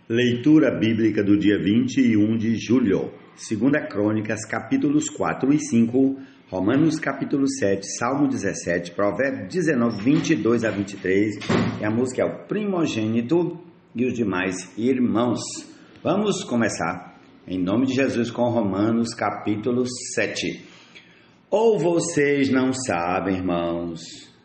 Leitura bíblica do dia 21 de julho, 2 Crônicas, capítulos 4 e 5, Romanos capítulo 7, Salmo 17, Provérbios 19, 22 a 23, e a música é o primogênito e os demais irmãos. Vamos começar, em nome de Jesus, com Romanos capítulo 7. Ou vocês não sabem, irmãos,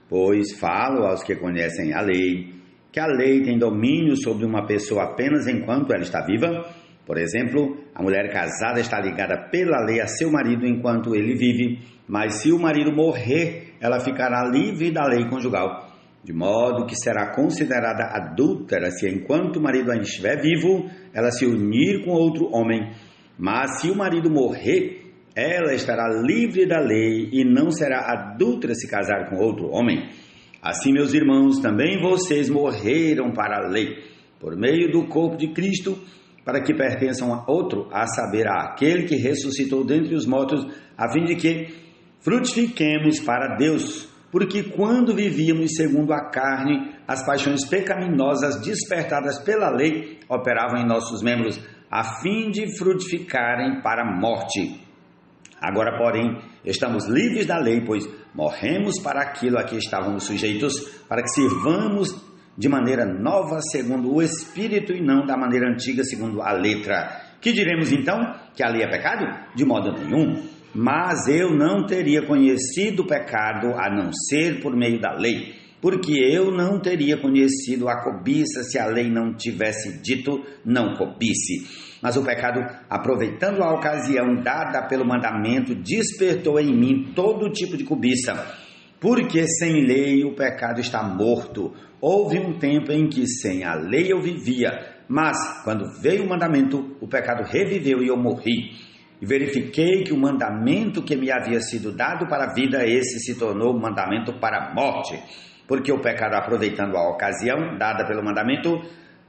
pois falo aos que conhecem a lei, que a lei tem domínio sobre uma pessoa apenas enquanto ela está viva. Por exemplo, a mulher casada está ligada pela lei a seu marido enquanto ele vive, mas se o marido morrer, ela ficará livre da lei conjugal, de modo que será considerada adúltera se enquanto o marido ainda estiver vivo, ela se unir com outro homem. Mas se o marido morrer, ela estará livre da lei e não será adúltera se casar com outro homem. Assim, meus irmãos, também vocês morreram para a lei, por meio do corpo de Cristo, para que pertençam a outro, a saber, àquele que ressuscitou dentre os mortos, a fim de que frutifiquemos para Deus. Porque quando vivíamos segundo a carne, as paixões pecaminosas despertadas pela lei operavam em nossos membros, a fim de frutificarem para a morte. Agora, porém, estamos livres da lei, pois morremos para aquilo a que estávamos sujeitos, para que sirvamos de maneira nova segundo o Espírito e não da maneira antiga segundo a letra. Que diremos então? Que a lei é pecado? De modo nenhum. Mas eu não teria conhecido o pecado a não ser por meio da lei, porque eu não teria conhecido a cobiça se a lei não tivesse dito não cobice. Mas o pecado, aproveitando a ocasião dada pelo mandamento, despertou em mim todo tipo de cobiça. Porque sem lei o pecado está morto. Houve um tempo em que sem a lei eu vivia, mas quando veio o mandamento, o pecado reviveu e eu morri. E verifiquei que o mandamento que me havia sido dado para a vida, esse se tornou mandamento para a morte. Porque o pecado, aproveitando a ocasião dada pelo mandamento,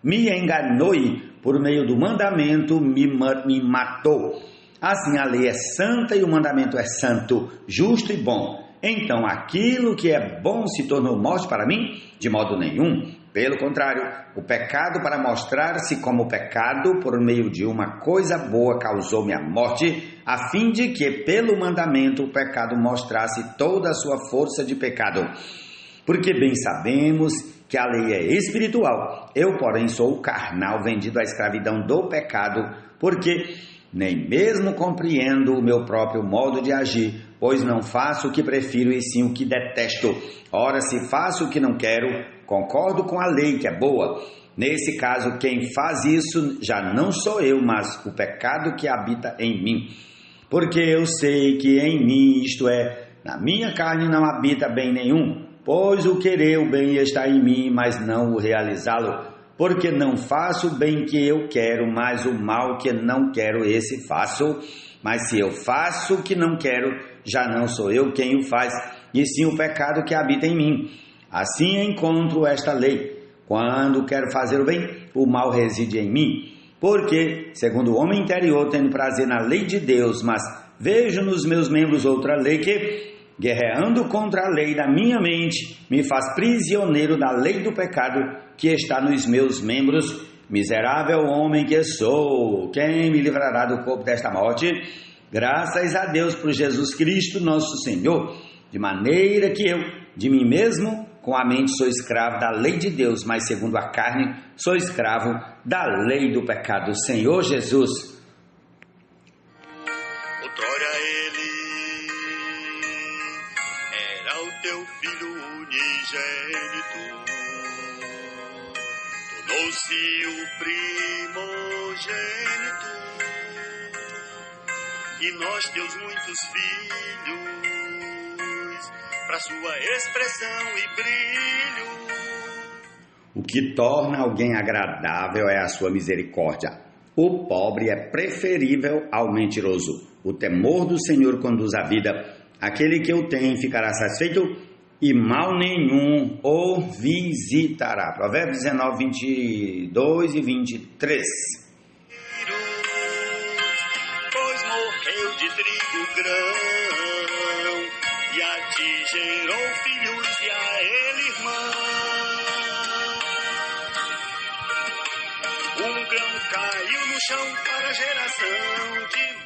me enganou e, por meio do mandamento, me matou. Assim a lei é santa e o mandamento é santo, justo e bom. Então aquilo que é bom se tornou morte para mim? De modo nenhum. Pelo contrário, o pecado, para mostrar-se como pecado, por meio de uma coisa boa, causou-me a morte, a fim de que, pelo mandamento, o pecado mostrasse toda a sua força de pecado. Porque bem sabemos que a lei é espiritual, eu, porém, sou carnal, vendido à escravidão do pecado, porque nem mesmo compreendo o meu próprio modo de agir, pois não faço o que prefiro e sim o que detesto. Ora, se faço o que não quero, concordo com a lei que é boa. Nesse caso, quem faz isso já não sou eu, mas o pecado que habita em mim. Porque eu sei que em mim, isto é, na minha carne não habita bem nenhum, pois o querer o bem está em mim, mas não o realizá-lo. Porque não faço o bem que eu quero, mas o mal que não quero, esse faço. Mas se eu faço o que não quero, já não sou eu quem o faz, e sim o pecado que habita em mim. Assim encontro esta lei. Quando quero fazer o bem, o mal reside em mim. Porque, segundo o homem interior, tendo prazer na lei de Deus, mas vejo nos meus membros outra lei que, guerreando contra a lei da minha mente, me faz prisioneiro da lei do pecado que está nos meus membros. Miserável homem que sou, quem me livrará do corpo desta morte? Graças a Deus por Jesus Cristo nosso Senhor, de maneira que eu, de mim mesmo, com a mente sou escravo da lei de Deus, mas segundo a carne sou escravo da lei do pecado. Senhor Jesus. Outrora ele era o teu filho unigênito, tornou-se o primogênito, e nós teus muitos filhos, para sua expressão e brilho. O que torna alguém agradável é a sua misericórdia. O pobre é preferível ao mentiroso. O temor do Senhor conduz à vida. Aquele que o tem ficará satisfeito e mal nenhum o visitará. Provérbios 19, 22 e 23. Pois morreu de trigo grão, e a ti gerou filhos e a ele irmão. Um grão caiu no chão para a geração de...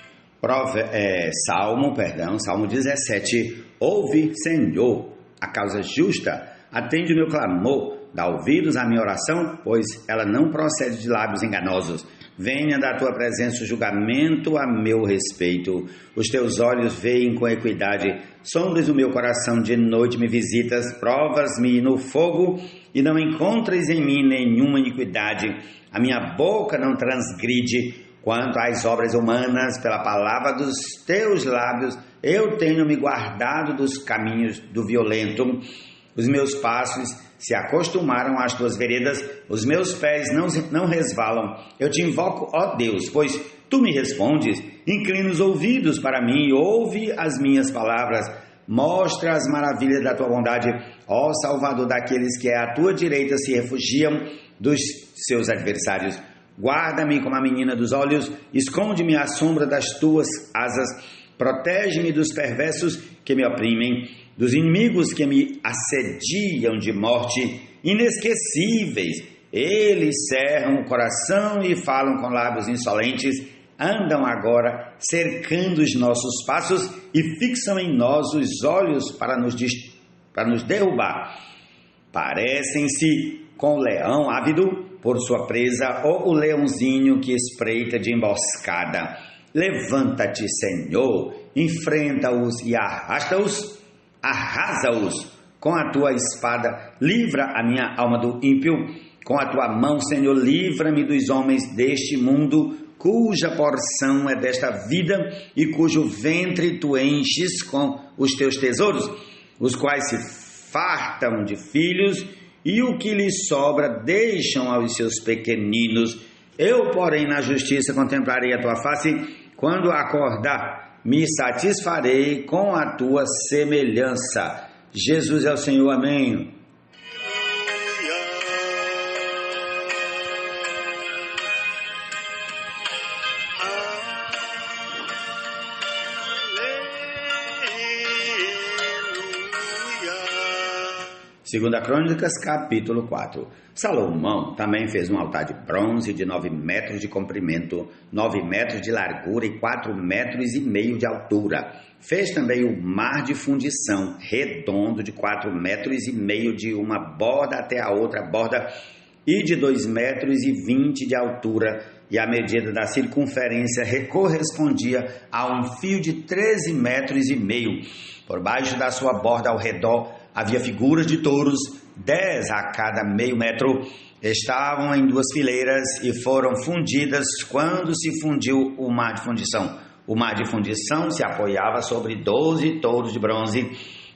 Salmo 17. Ouve, Senhor, a causa justa, atende o meu clamor, dá ouvidos à minha oração, pois ela não procede de lábios enganosos. Venha da tua presença o julgamento a meu respeito. Os teus olhos veem com equidade. Sondas o meu coração, de noite me visitas. Provas-me no fogo e não encontras em mim nenhuma iniquidade. A minha boca não transgride. Quanto às obras humanas, pela palavra dos teus lábios, eu tenho me guardado dos caminhos do violento. Os meus passos se acostumaram às tuas veredas, os meus pés não resvalam. Eu te invoco, ó Deus, pois tu me respondes. Inclina os ouvidos para mim e ouve as minhas palavras. Mostra as maravilhas da tua bondade, ó Salvador daqueles que à tua direita se refugiam dos seus adversários. Guarda-me como a menina dos olhos, esconde-me à sombra das tuas asas. Protege-me dos perversos que me oprimem, dos inimigos que me assediam de morte, inesquecíveis. Eles cerram o coração e falam com lábios insolentes, andam agora cercando os nossos passos e fixam em nós os olhos para nos derrubar. Parecem-se com o leão ávido por sua presa ou o leãozinho que espreita de emboscada. Levanta-te, Senhor, enfrenta-os e arrasta-os, arrasa-os com a tua espada, livra a minha alma do ímpio, com a tua mão, Senhor, livra-me dos homens deste mundo, cuja porção é desta vida e cujo ventre tu enches com os teus tesouros, os quais se fartam de filhos e o que lhes sobra deixam aos seus pequeninos. Eu, porém, na justiça contemplarei a tua face, quando acordar, me satisfarei com a tua semelhança. Jesus é o Senhor, amém. Segunda Crônicas, capítulo 4. Salomão também fez um altar de bronze de 9 metros de comprimento, 9 metros de largura e 4 metros e meio de altura. Fez também o mar de fundição, redondo de 4 metros e meio de uma borda até a outra borda e de 2 metros e 20 de altura, e a medida da circunferência correspondia a um fio de 13 metros e meio. Por baixo da sua borda ao redor havia figuras de touros, 10 a cada meio metro, estavam em 2 fileiras e foram fundidas quando se fundiu o mar de fundição. O mar de fundição se apoiava sobre 12 touros de bronze,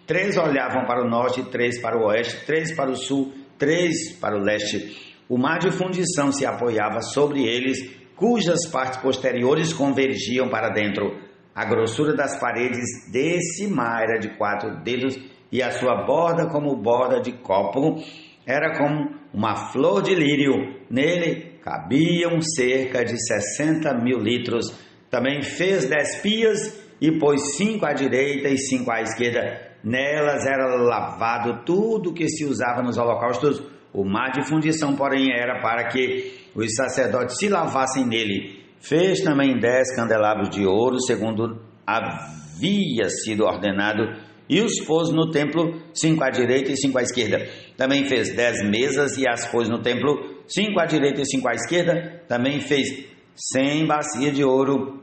3 olhavam para o norte, 3 para o oeste, 3 para o sul, 3 para o leste. O mar de fundição se apoiava sobre eles, cujas partes posteriores convergiam para dentro. A grossura das paredes desse mar era de 4 dedos, e a sua borda, como borda de copo, era como uma flor de lírio. Nele cabiam cerca de 60 mil litros. Também fez 10 pias e pôs 5 à direita e 5 à esquerda. Nelas era lavado tudo que se usava nos holocaustos. O mar de fundição, porém, era para que os sacerdotes se lavassem nele. Fez também 10 candelabros de ouro, segundo havia sido ordenado, e os pôs no templo, 5 à direita e 5 à esquerda. Também fez 10 mesas e as pôs no templo, 5 à direita e 5 à esquerda. Também fez 100 bacias de ouro.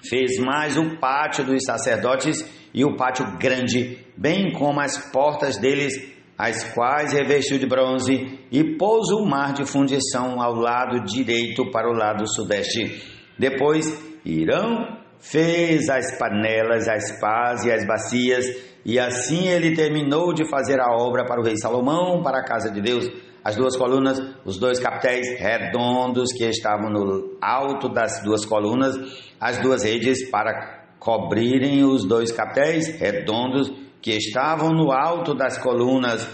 Fez mais o pátio dos sacerdotes e o pátio grande, bem como as portas deles, as quais revestiu de bronze, e pôs o mar de fundição ao lado direito para o lado sudeste. Depois, Irão fez as panelas, as pás e as bacias, e assim ele terminou de fazer a obra para o rei Salomão, para a casa de Deus. As 2 colunas, os 2 capitéis redondos que estavam no alto das 2 colunas, as 2 redes para cobrirem os 2 capitéis redondos que estavam no alto das colunas,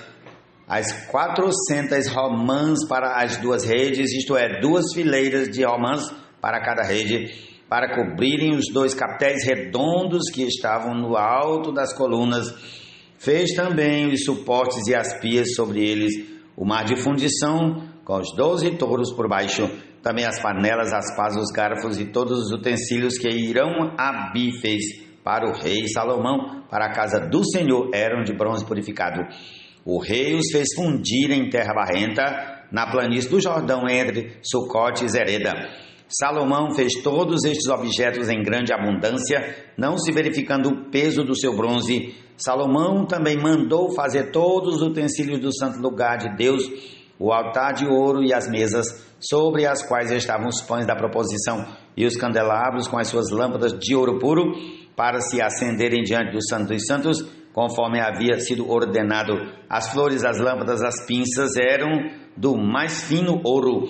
as 400 romãs para as 2 redes, isto é, 2 fileiras de romãs para cada rede, para cobrirem os 2 capitéis redondos que estavam no alto das colunas. Fez também os suportes e as pias sobre eles, o mar de fundição com os 12 touros por baixo. também as panelas, as pás, os garfos e todos os utensílios que Irão-Abi fez para o rei Salomão, para a casa do Senhor, eram de bronze purificado. O rei os fez fundir em terra barrenta, na planície do Jordão, entre Sucote e Zereda. Salomão fez todos estes objetos em grande abundância, não se verificando o peso do seu bronze. Salomão também mandou fazer todos os utensílios do santo lugar de Deus, o altar de ouro e as mesas, sobre as quais estavam os pães da proposição, e os candelabros com as suas lâmpadas de ouro puro, para se acenderem diante do Santo dos Santos, conforme havia sido ordenado. As flores, as lâmpadas, as pinças eram do mais fino ouro.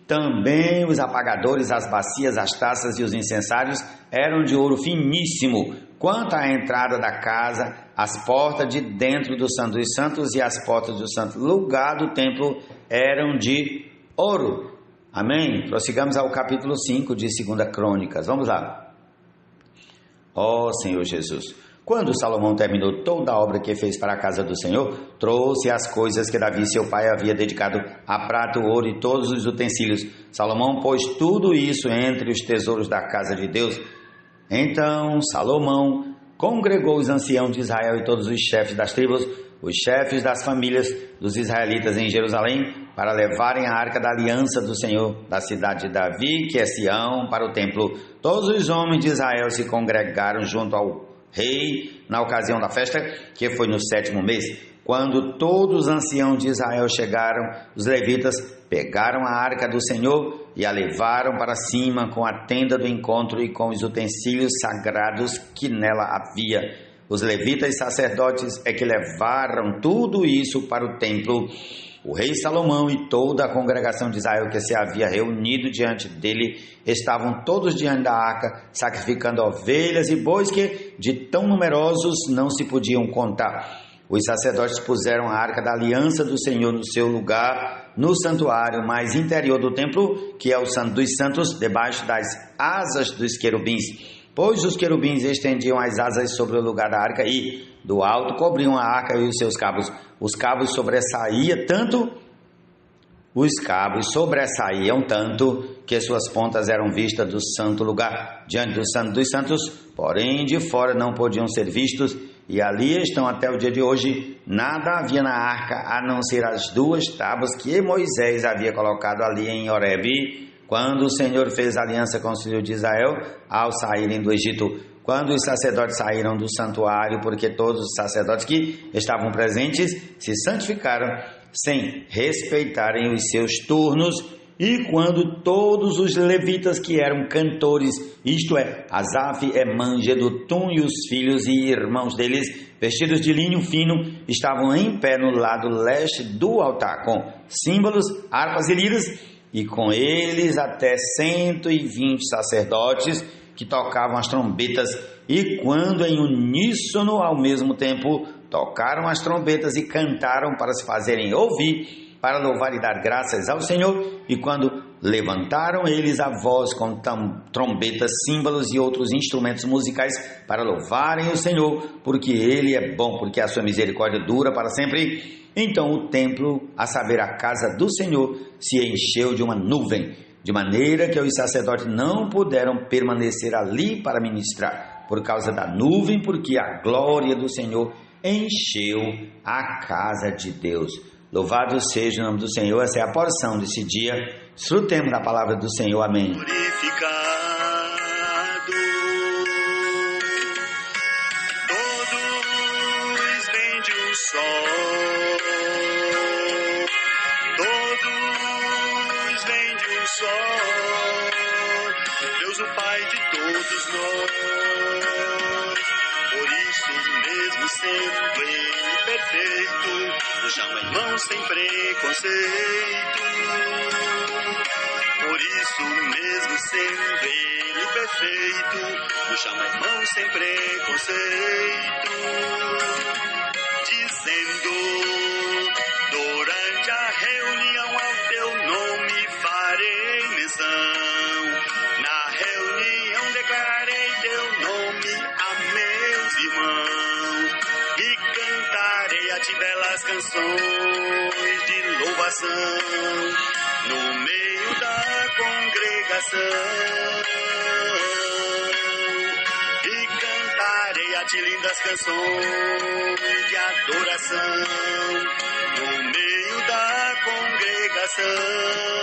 Também os apagadores, as bacias, as taças e os incensários eram de ouro finíssimo. Quanto à entrada da casa, as portas de dentro do Santo dos Santos e as portas do santo lugar do templo eram de ouro. Amém? Prossigamos ao capítulo 5 de 2 Crônicas. Vamos lá. Ó Senhor Jesus, quando Salomão terminou toda a obra que fez para a casa do Senhor, trouxe as coisas que Davi, seu pai, havia dedicado a prata, ouro e todos os utensílios. Salomão pôs tudo isso entre os tesouros da casa de Deus. Então Salomão congregou os anciãos de Israel e todos os chefes das tribos, os chefes das famílias dos israelitas em Jerusalém, para levarem a arca da aliança do Senhor da cidade de Davi, que é Sião, para o templo. Todos os homens de Israel se congregaram junto ao rei na ocasião da festa, que foi no 7º mês. Quando todos os anciãos de Israel chegaram, os levitas pegaram a arca do Senhor e a levaram para cima com a tenda do encontro e com os utensílios sagrados que nela havia. Os levitas e sacerdotes é que levaram tudo isso para o templo. O rei Salomão e toda a congregação de Israel que se havia reunido diante dele estavam todos diante da arca, sacrificando ovelhas e bois que de tão numerosos não se podiam contar. Os sacerdotes puseram a arca da aliança do Senhor no seu lugar, no santuário mais interior do templo, que é o Santo dos Santos, debaixo das asas dos querubins. Pois os querubins estendiam as asas sobre o lugar da arca e, do alto, cobriam a arca e os seus cabos. Os cabos sobressaíam tanto que suas pontas eram vistas do santo lugar, diante do Santo dos Santos, porém de fora não podiam ser vistos, e ali estão até o dia de hoje. Nada havia na arca, a não ser as 2 tábuas que Moisés havia colocado ali em Horebe, quando o Senhor fez aliança com os filhos de Israel ao saírem do Egito. Quando os sacerdotes saíram do santuário, porque todos os sacerdotes que estavam presentes se santificaram sem respeitarem os seus turnos, e quando todos os levitas que eram cantores, isto é, Asaf, Emã, Jedutum e os filhos e irmãos deles, vestidos de linho fino, estavam em pé no lado leste do altar, com símbolos, harpas e liras, e com eles até 120 sacerdotes que tocavam as trombetas, e quando em uníssono ao mesmo tempo tocaram as trombetas e cantaram para se fazerem ouvir, para louvar e dar graças ao Senhor, e quando levantaram eles a voz com trombetas, símbolos e outros instrumentos musicais para louvarem o Senhor, porque Ele é bom, porque a sua misericórdia dura para sempre. Então o templo, a saber, a casa do Senhor, se encheu de uma nuvem, de maneira que os sacerdotes não puderam permanecer ali para ministrar, por causa da nuvem, porque a glória do Senhor encheu a casa de Deus. Louvado seja o nome do Senhor. Essa é a porção desse dia. Desfrutemos da palavra do Senhor. Amém. Glorificado, todos vêm de um só, todos vêm de um só, Deus o Pai de todos nós. Por isso mesmo, sendo Ele perfeito, nos chama irmão sem preconceito. Por isso mesmo, sendo Ele perfeito, nos chama irmão sem preconceito. Dizendo, durante a reunião ao teu nome farei menção. Na reunião declararei teu nome a meus irmãos e cantarei a ti belas canções de louvação. no meio da congregação. E cantarei a ti lindas canções de adoração, no meio da congregação.